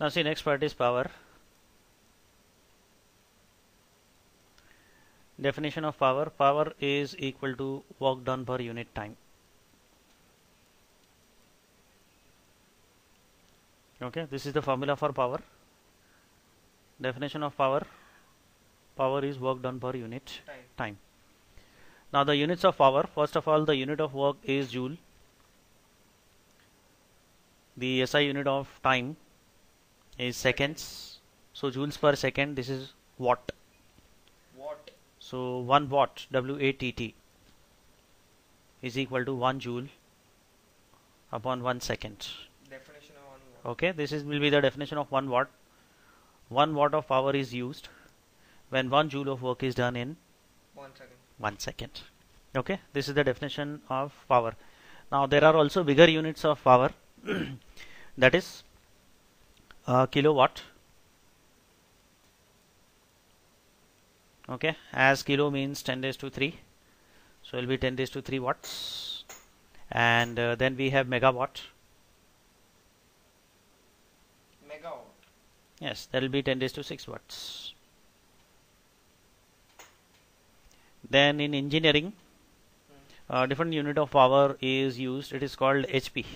Now see, next part is power. Definition of power. Power is equal to work done per unit time. Okay, this is the formula for power. Definition of power. Power is work done per unit time. Now the units of power. First of all, the unit of work is joule. The SI unit of time is seconds. So joules per second. This is watt. So 1 watt, WATT, is equal to 1 joule upon 1 second. Definition of 1 watt. Okay, this will be the definition of 1 watt. 1 watt of power is used when 1 joule of work is done in 1 second. Okay, this is the definition of power. Now there are also bigger units of power that is kilowatt. Okay, as kilo means 10 raised to 3, so it will be 10 raised to 3 watts. And then we have megawatt. Yes, that will be 10 raised to 6 watts. Then in engineering, different unit of power is used. It is called HP.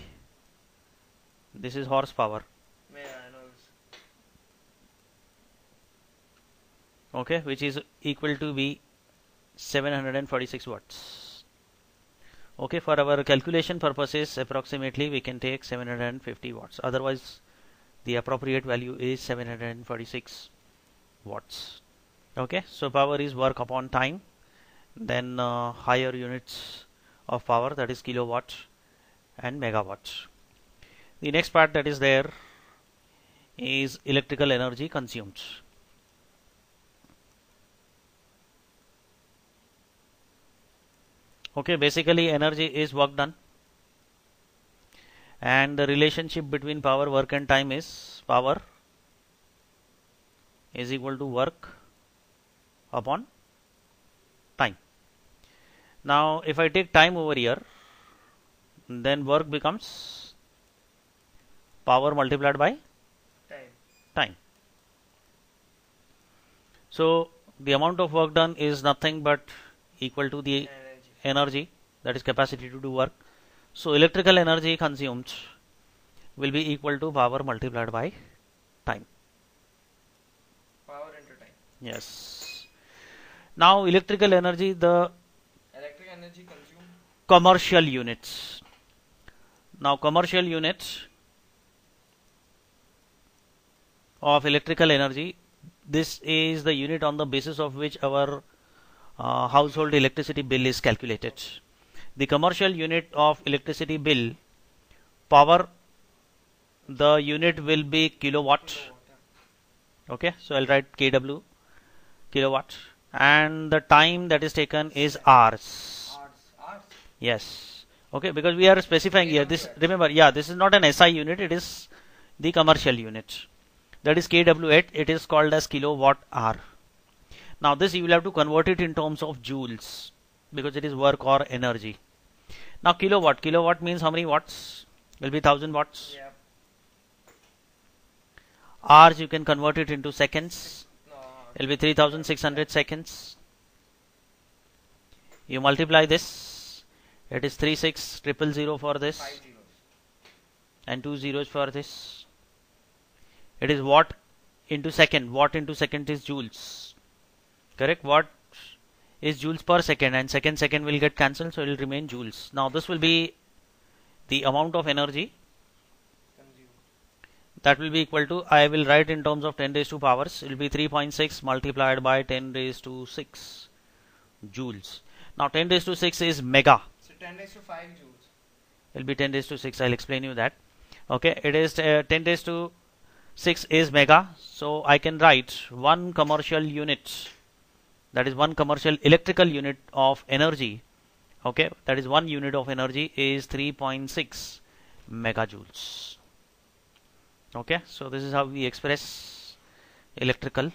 This is horsepower. Okay, which is equal to be 746 watts. Okay, for our calculation purposes, approximately we can take 750 watts. Otherwise, the appropriate value is 746 watts. Okay, so power is work upon time. Then higher units of power, that is kilowatt and megawatt. The next part that is there is electrical energy consumed. Okay, basically energy is work done, and the relationship between power, work and time is power is equal to work upon time. Now if I take time over here, then work becomes power multiplied by time. So the amount of work done is nothing but equal to the energy, that is capacity to do work. So electrical energy consumed will be equal to power multiplied by time. Power into time. Yes. Now electrical energy, the Electric energy consumed. Commercial units. Now commercial units of electrical energy, this is the unit on the basis of which our household electricity bill is calculated. The commercial unit of electricity bill, power, the unit will be kilowatt. Okay, so I'll write kW, kilowatt, and the time that is taken is hours. Yes. Okay, because we are specifying here this, remember, yeah, this is not an SI unit, it is the commercial unit, that is kW8. It is called as kilowatt hour. Now this you will have to convert it in terms of joules because it is work or energy. Now kilowatt, kilowatt means how many watts? Will be 1000 watts. Yeah. Hours you can convert it into seconds. It will be 3600 seconds. You multiply this, it is 36000 for this 5 zeros. and 2 zeros for this. It is watt into second. Watt into second is joules. Correct. Watt is joules per second, and second will get cancelled, so it will remain joules. Now this will be the amount of energy that will be equal to, I will write in terms of 10 raised to powers, it will be 3.6 multiplied by 10 raised to 6 joules. Now 10 raised to 6 is mega. So 10 raised to 5 joules. It will be 10 raised to 6. I'll explain you that. Okay, it is 10 raised to 6 is mega. So I can write one commercial unit, that is one commercial electrical unit of energy. Okay, that is 1 unit of energy is 3.6 megajoules. Okay, so this is how we express electrical